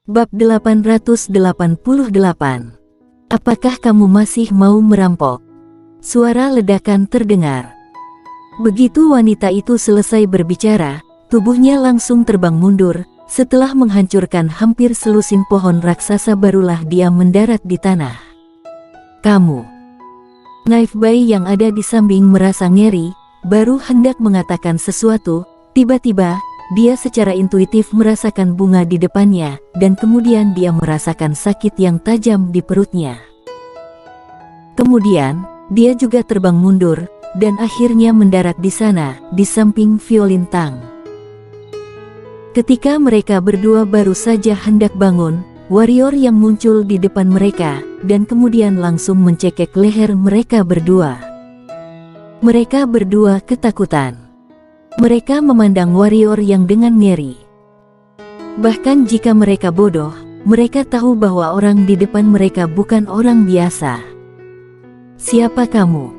Bab 888. Apakah kamu masih mau merampok? Suara ledakan terdengar. Begitu wanita itu selesai berbicara, tubuhnya langsung terbang mundur. Setelah menghancurkan hampir selusin pohon raksasa, barulah dia mendarat di tanah. Kamu. Knife Boy yang ada di samping merasa ngeri, baru hendak mengatakan sesuatu, tiba-tiba dia secara intuitif merasakan bunga di depannya, dan kemudian dia merasakan sakit yang tajam di perutnya. Kemudian, dia juga terbang mundur, dan akhirnya mendarat di sana, di samping Violin Tang. Ketika mereka berdua baru saja hendak bangun, warrior yang muncul di depan mereka, dan kemudian langsung mencekik leher mereka berdua. Mereka berdua ketakutan. Mereka memandang warrior yang dengan ngeri. Bahkan jika mereka bodoh, mereka tahu bahwa orang di depan mereka bukan orang biasa. "Siapa kamu?"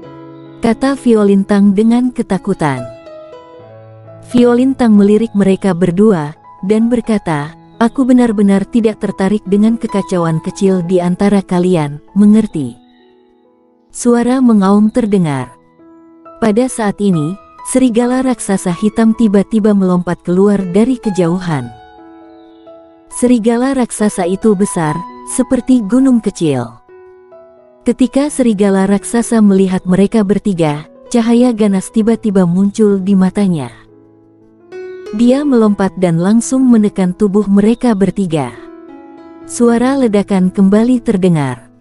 kata Violin Tang dengan ketakutan. Violin Tang melirik mereka berdua, dan berkata, "Aku benar-benar tidak tertarik dengan kekacauan kecil di antara kalian, mengerti?" Suara mengaum terdengar. Pada saat ini, serigala raksasa hitam tiba-tiba melompat keluar dari kejauhan. Serigala raksasa itu besar, seperti gunung kecil. Ketika serigala raksasa melihat mereka bertiga, cahaya ganas tiba-tiba muncul di matanya. Dia melompat dan langsung menekan tubuh mereka bertiga. Suara ledakan kembali terdengar.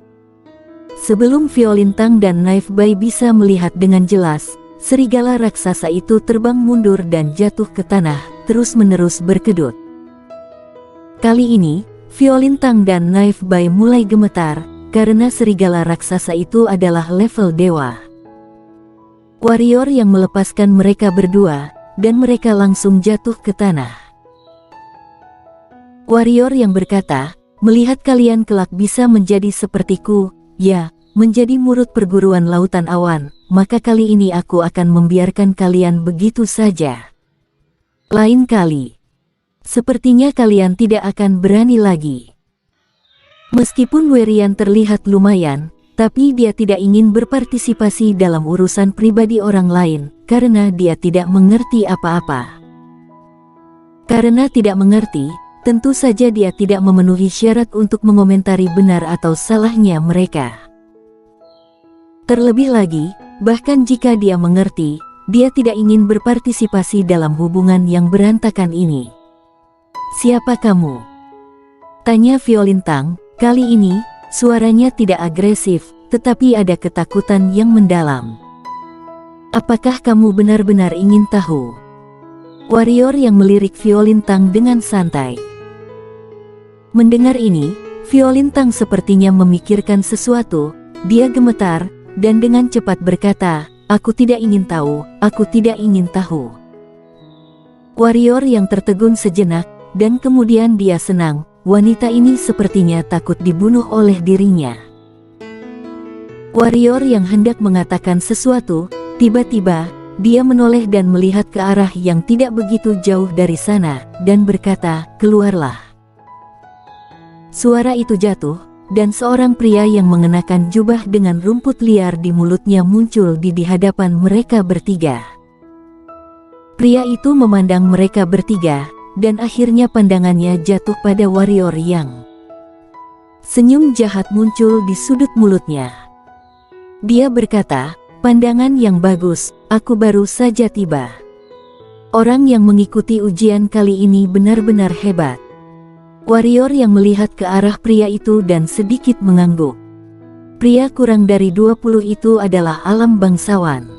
Sebelum Violin Tang dan Knife Boy bisa melihat dengan jelas, serigala raksasa itu terbang mundur dan jatuh ke tanah, terus-menerus berkedut. Kali ini, Violin Tang dan Knife Boy mulai gemetar, karena serigala raksasa itu adalah level dewa. Warrior yang melepaskan mereka berdua, dan mereka langsung jatuh ke tanah. Warrior yang berkata, "Melihat kalian kelak bisa menjadi sepertiku, ya, menjadi murid perguruan lautan awan, maka kali ini aku akan membiarkan kalian begitu saja. Lain kali, sepertinya kalian tidak akan berani lagi." Meskipun Werian terlihat lumayan, tapi dia tidak ingin berpartisipasi dalam urusan pribadi orang lain, karena dia tidak mengerti apa-apa. Karena tidak mengerti, tentu saja dia tidak memenuhi syarat untuk mengomentari benar atau salahnya mereka. Terlebih lagi, bahkan jika dia mengerti, dia tidak ingin berpartisipasi dalam hubungan yang berantakan ini. "Siapa kamu?" tanya Violin Tang. Kali ini, suaranya tidak agresif, tetapi ada ketakutan yang mendalam. "Apakah kamu benar-benar ingin tahu?" Warrior yang melirik Violin Tang dengan santai. Mendengar ini, Violin Tang sepertinya memikirkan sesuatu. Dia gemetar, dan dengan cepat berkata, "Aku tidak ingin tahu, aku tidak ingin tahu." Warrior yang tertegun sejenak, dan kemudian dia senang. Wanita ini sepertinya takut dibunuh oleh dirinya. Warrior yang hendak mengatakan sesuatu, tiba-tiba, dia menoleh dan melihat ke arah yang tidak begitu jauh dari sana, dan berkata, "Keluarlah." Suara itu jatuh, dan seorang pria yang mengenakan jubah dengan rumput liar di mulutnya muncul di hadapan mereka bertiga. Pria itu memandang mereka bertiga, dan akhirnya pandangannya jatuh pada warrior yang senyum jahat muncul di sudut mulutnya. Dia berkata, "Pandangan yang bagus, aku baru saja tiba. Orang yang mengikuti ujian kali ini benar-benar hebat." Warrior yang melihat ke arah pria itu dan sedikit mengangguk. Pria kurang dari 20 itu adalah alam bangsawan.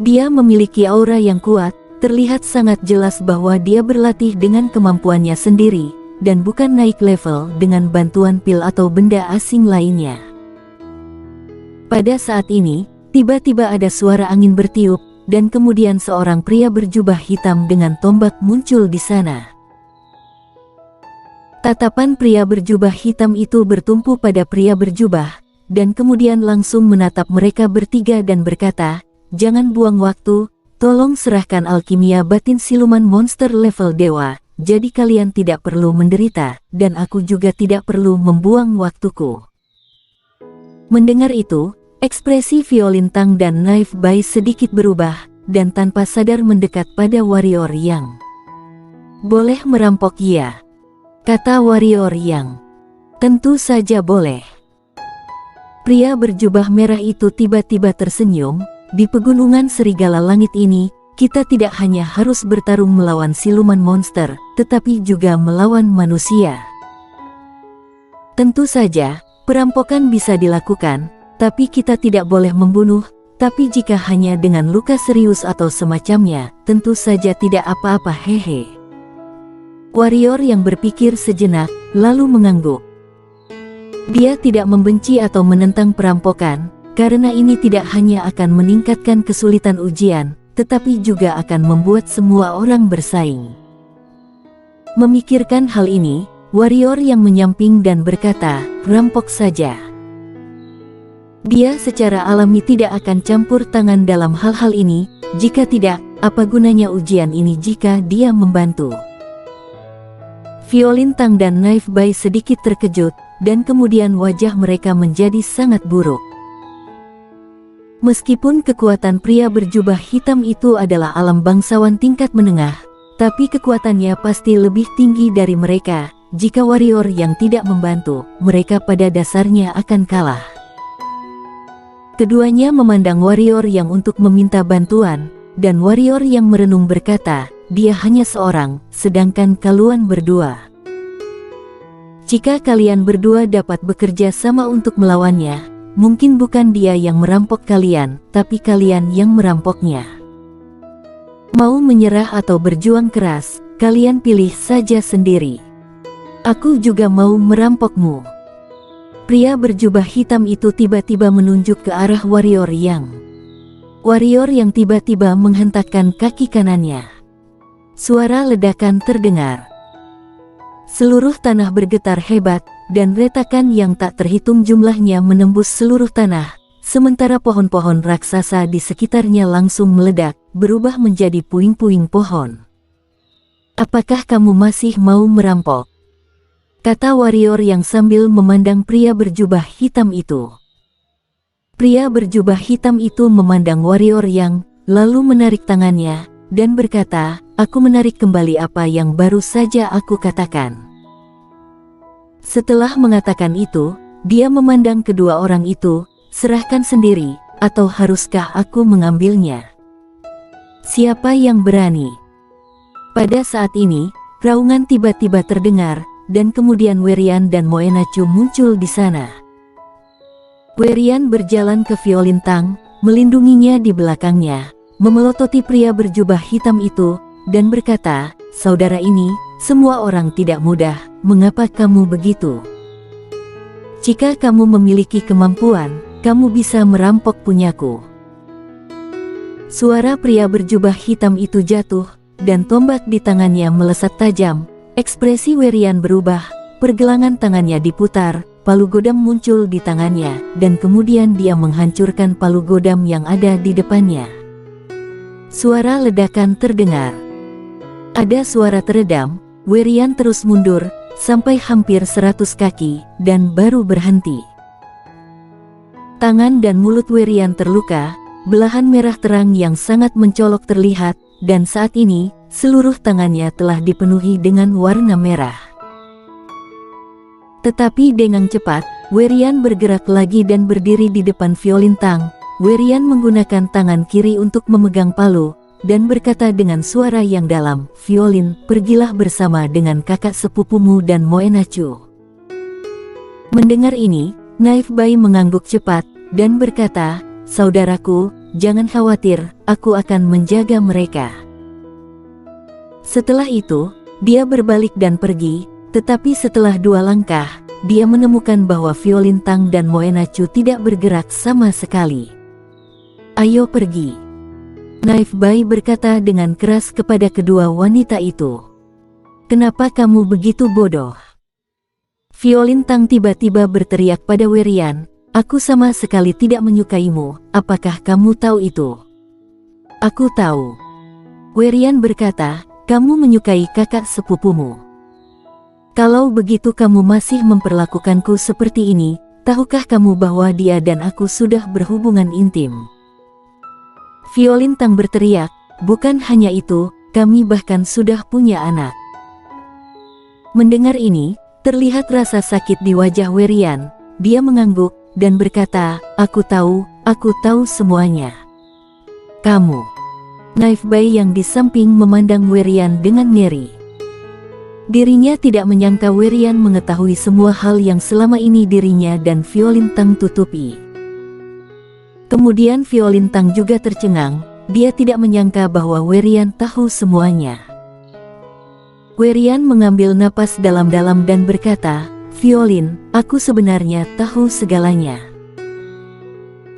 Dia memiliki aura yang kuat, terlihat sangat jelas bahwa dia berlatih dengan kemampuannya sendiri, dan bukan naik level dengan bantuan pil atau benda asing lainnya. Pada saat ini, tiba-tiba ada suara angin bertiup, dan kemudian seorang pria berjubah hitam dengan tombak muncul di sana. Tatapan pria berjubah hitam itu bertumpu pada pria berjubah, dan kemudian langsung menatap mereka bertiga dan berkata, "Jangan buang waktu, tolong serahkan alkimia batin siluman monster level dewa, jadi kalian tidak perlu menderita, dan aku juga tidak perlu membuang waktuku." Mendengar itu, ekspresi Violin Tang dan Knife Bai sedikit berubah, dan tanpa sadar mendekat pada warrior Yang. "Boleh merampok ya?" kata warrior Yang. "Tentu saja boleh." Pria berjubah merah itu tiba-tiba tersenyum. "Di pegunungan serigala langit ini, kita tidak hanya harus bertarung melawan siluman monster, tetapi juga melawan manusia. Tentu saja, perampokan bisa dilakukan, tapi kita tidak boleh membunuh. Tapi jika hanya dengan luka serius atau semacamnya, tentu saja tidak apa-apa, hehe." Warrior yang berpikir sejenak, lalu mengangguk. Dia tidak membenci atau menentang perampokan, karena ini tidak hanya akan meningkatkan kesulitan ujian, tetapi juga akan membuat semua orang bersaing. Memikirkan hal ini, warrior yang menyamping dan berkata, "Rampok saja." Dia secara alami tidak akan campur tangan dalam hal-hal ini. Jika tidak, apa gunanya ujian ini jika dia membantu? Violin Tang dan Knife Bai sedikit terkejut, dan kemudian wajah mereka menjadi sangat buruk. Meskipun kekuatan pria berjubah hitam itu adalah alam bangsawan tingkat menengah, tapi kekuatannya pasti lebih tinggi dari mereka. Jika warrior yang tidak membantu, mereka pada dasarnya akan kalah. Keduanya memandang warrior yang untuk meminta bantuan, dan warrior yang merenung berkata, "Dia hanya seorang, sedangkan kalian berdua. Jika kalian berdua dapat bekerja sama untuk melawannya, mungkin bukan dia yang merampok kalian, tapi kalian yang merampoknya. Mau menyerah atau berjuang keras, kalian pilih saja sendiri. Aku juga mau merampokmu." Pria berjubah hitam itu tiba-tiba menunjuk ke arah warrior Yang. Warrior yang tiba-tiba menghentakkan kaki kanannya. Suara ledakan terdengar. Seluruh tanah bergetar hebat, dan retakan yang tak terhitung jumlahnya menembus seluruh tanah, sementara pohon-pohon raksasa di sekitarnya langsung meledak, berubah menjadi puing-puing pohon. "Apakah kamu masih mau merampok?" kata warrior yang sambil memandang pria berjubah hitam itu. Pria berjubah hitam itu memandang warrior yang, lalu menarik tangannya, dan berkata, "Aku menarik kembali apa yang baru saja aku katakan." Setelah mengatakan itu, dia memandang kedua orang itu, "Serahkan sendiri, atau haruskah aku mengambilnya? Siapa yang berani?" Pada saat ini, raungan tiba-tiba terdengar, dan kemudian Werian dan Moenachu muncul di sana. Werian berjalan ke Violin Tang, melindunginya di belakangnya, memelototi pria berjubah hitam itu, dan berkata, "Saudara ini, semua orang tidak mudah, mengapa kamu begitu? Jika kamu memiliki kemampuan, kamu bisa merampok punyaku." Suara pria berjubah hitam itu jatuh, dan tombak di tangannya melesat tajam. Ekspresi Werian berubah, pergelangan tangannya diputar, palu godam muncul di tangannya, dan kemudian dia menghancurkan palu godam yang ada di depannya. Suara ledakan terdengar. Ada suara teredam. Werian terus mundur, sampai hampir 100 kaki, dan baru berhenti. Tangan dan mulut Werian terluka, belahan merah terang yang sangat mencolok terlihat, dan saat ini, seluruh tangannya telah dipenuhi dengan warna merah. Tetapi dengan cepat, Werian bergerak lagi dan berdiri di depan Violin Tang. Werian menggunakan tangan kiri untuk memegang palu, dan berkata dengan suara yang dalam, "Violin, pergilah bersama dengan kakak sepupumu dan Moenachu." Mendengar ini, Knife Bai mengangguk cepat, dan berkata, "Saudaraku, jangan khawatir, aku akan menjaga mereka." Setelah itu, dia berbalik dan pergi, tetapi setelah 2 langkah, dia menemukan bahwa Violin Tang dan Moenachu tidak bergerak sama sekali. "Ayo pergi," Knife Bai berkata dengan keras kepada kedua wanita itu. "Kenapa kamu begitu bodoh?" Violin Tang tiba-tiba berteriak pada Werian, "Aku sama sekali tidak menyukaimu, apakah kamu tahu itu?" "Aku tahu," Werian berkata, kamu menyukai kakak sepupumu. Kalau begitu kamu masih memperlakukanku seperti ini, tahukah kamu bahwa dia dan aku sudah berhubungan intim? Violintang berteriak, bukan hanya itu, kami bahkan sudah punya anak. Mendengar ini, terlihat rasa sakit di wajah Werian. Dia mengangguk dan berkata, aku tahu semuanya. Kamu. Knife Bai yang di samping memandang Werian dengan ngeri. Dirinya tidak menyangka Werian mengetahui semua hal yang selama ini dirinya dan Violintang tutupi. Kemudian Violintang juga tercengang, dia tidak menyangka bahwa Werian tahu semuanya. Werian mengambil napas dalam-dalam dan berkata, Violin, aku sebenarnya tahu segalanya.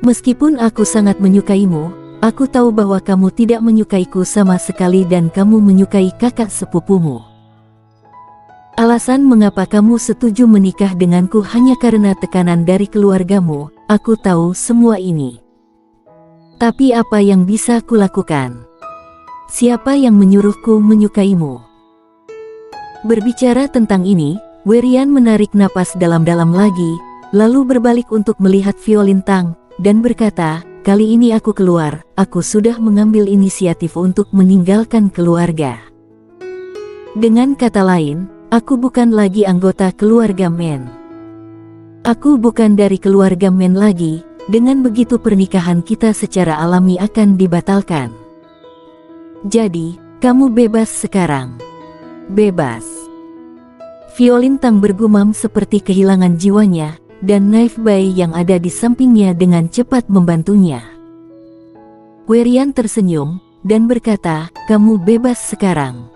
Meskipun aku sangat menyukaimu, aku tahu bahwa kamu tidak menyukaiku sama sekali dan kamu menyukai kakak sepupumu. Alasan mengapa kamu setuju menikah denganku hanya karena tekanan dari keluargamu, aku tahu semua ini. Tapi apa yang bisa kulakukan? Siapa yang menyuruhku menyukaimu? Berbicara tentang ini, Werian menarik napas dalam-dalam lagi, lalu berbalik untuk melihat Violintang, dan berkata, kali ini aku keluar, aku sudah mengambil inisiatif untuk meninggalkan keluarga. Dengan kata lain, aku bukan lagi anggota keluarga Men. Aku bukan dari keluarga Men lagi, dengan begitu pernikahan kita secara alami akan dibatalkan. Jadi, kamu bebas sekarang. Bebas. Violintang bergumam seperti kehilangan jiwanya, dan Knife Bai yang ada di sampingnya dengan cepat membantunya. Werian tersenyum, dan berkata, kamu bebas sekarang.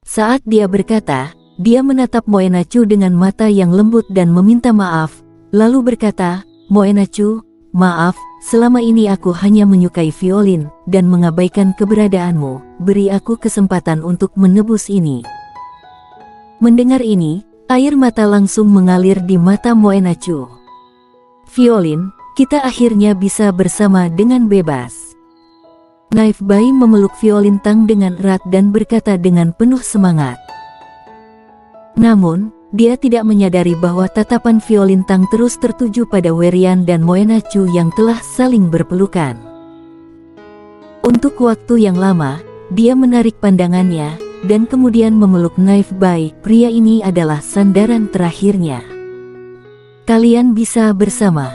Saat dia berkata, dia menatap Moenachu dengan mata yang lembut dan meminta maaf, lalu berkata, Moenachu, maaf, selama ini aku hanya menyukai violin, dan mengabaikan keberadaanmu, beri aku kesempatan untuk menebus ini. Mendengar ini, air mata langsung mengalir di mata Moenachu. Violin, kita akhirnya bisa bersama dengan bebas. Knife Bai memeluk Violintang dengan erat dan berkata dengan penuh semangat. Namun, dia tidak menyadari bahwa tatapan Violintang terus tertuju pada Werian dan Moenachu yang telah saling berpelukan. Untuk waktu yang lama, dia menarik pandangannya, dan kemudian memeluk Knife Bai. Pria ini adalah sandaran terakhirnya. Kalian bisa bersama.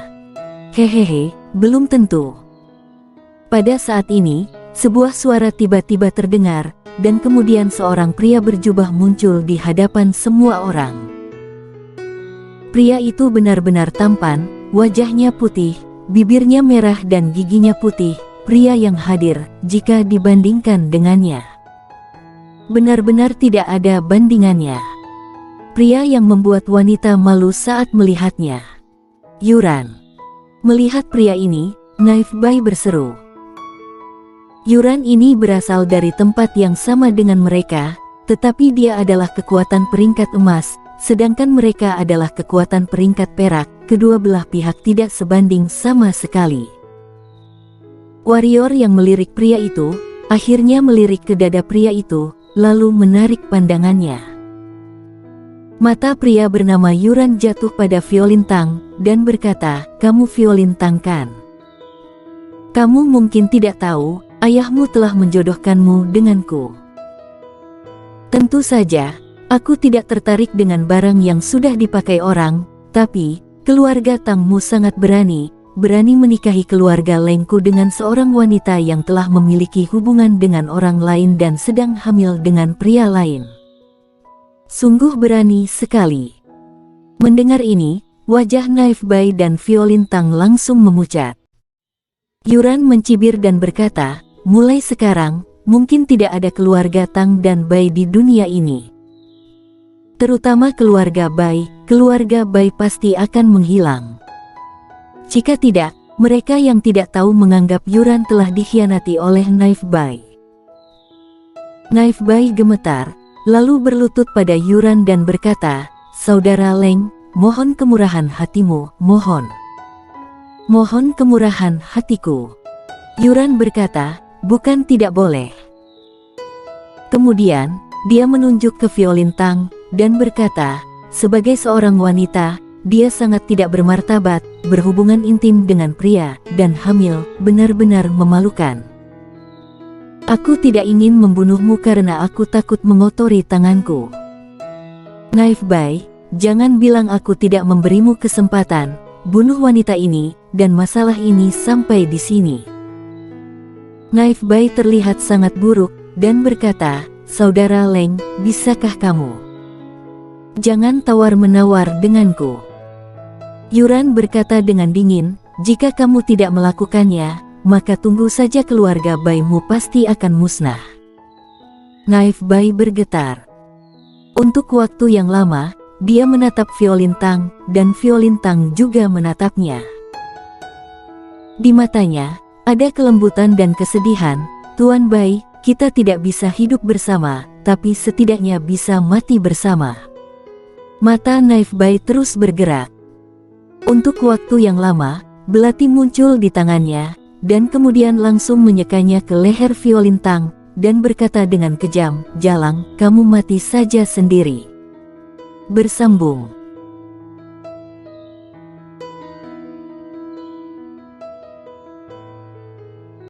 Hehehe, belum tentu. Pada saat ini, sebuah suara tiba-tiba terdengar, dan kemudian seorang pria berjubah muncul di hadapan semua orang. Pria itu benar-benar tampan, wajahnya putih, bibirnya merah dan giginya putih, pria yang hadir jika dibandingkan dengannya. Benar-benar tidak ada bandingannya. Pria yang membuat wanita malu saat melihatnya. Yuran. Melihat pria ini, Knife Bai berseru. Yuran ini berasal dari tempat yang sama dengan mereka, tetapi dia adalah kekuatan peringkat emas, sedangkan mereka adalah kekuatan peringkat perak. Kedua belah pihak tidak sebanding sama sekali. Warrior yang melirik pria itu, akhirnya melirik ke dada pria itu, lalu menarik pandangannya. Mata pria bernama Yuran jatuh pada Violintang, dan berkata, kamu Violintang kan? Kamu mungkin tidak tahu, ayahmu telah menjodohkanmu denganku. Tentu saja, aku tidak tertarik dengan barang yang sudah dipakai orang, tapi, keluarga Tangmu sangat berani menikahi keluarga Lengku dengan seorang wanita yang telah memiliki hubungan dengan orang lain dan sedang hamil dengan pria lain. Sungguh berani sekali. Mendengar ini, wajah Knife Bai dan Violintang langsung memucat. Yuran mencibir dan berkata, mulai sekarang, mungkin tidak ada keluarga Tang dan Bai di dunia ini. Terutama keluarga Bai pasti akan menghilang. Jika tidak, mereka yang tidak tahu menganggap Yuran telah dikhianati oleh Knife Bai. Knife Bai gemetar, lalu berlutut pada Yuran dan berkata, Saudara Leng, mohon kemurahan hatimu, mohon. Mohon kemurahan hatiku. Yuran berkata, bukan tidak boleh. Kemudian, dia menunjuk ke Violintang, dan berkata, sebagai seorang wanita, dia sangat tidak bermartabat, berhubungan intim dengan pria, dan hamil, benar-benar memalukan. Aku tidak ingin membunuhmu karena aku takut mengotori tanganku. Knife Bay, jangan bilang aku tidak memberimu kesempatan, bunuh wanita ini, dan masalah ini sampai di sini. Knife Bay terlihat sangat buruk, dan berkata, Saudara Leng, bisakah kamu? Jangan tawar-menawar denganku. Yuran berkata dengan dingin, jika kamu tidak melakukannya, maka tunggu saja keluarga Baimu pasti akan musnah. Knife Bay bergetar. Untuk waktu yang lama, dia menatap Violintang, dan Violintang juga menatapnya. Di matanya, ada kelembutan dan kesedihan. Tuan Bai, kita tidak bisa hidup bersama, tapi setidaknya bisa mati bersama. Mata Knife Bay terus bergerak. Untuk waktu yang lama, belati muncul di tangannya, dan kemudian langsung menyekanya ke leher Violintang, dan berkata dengan kejam, Jalang, kamu mati saja sendiri. Bersambung.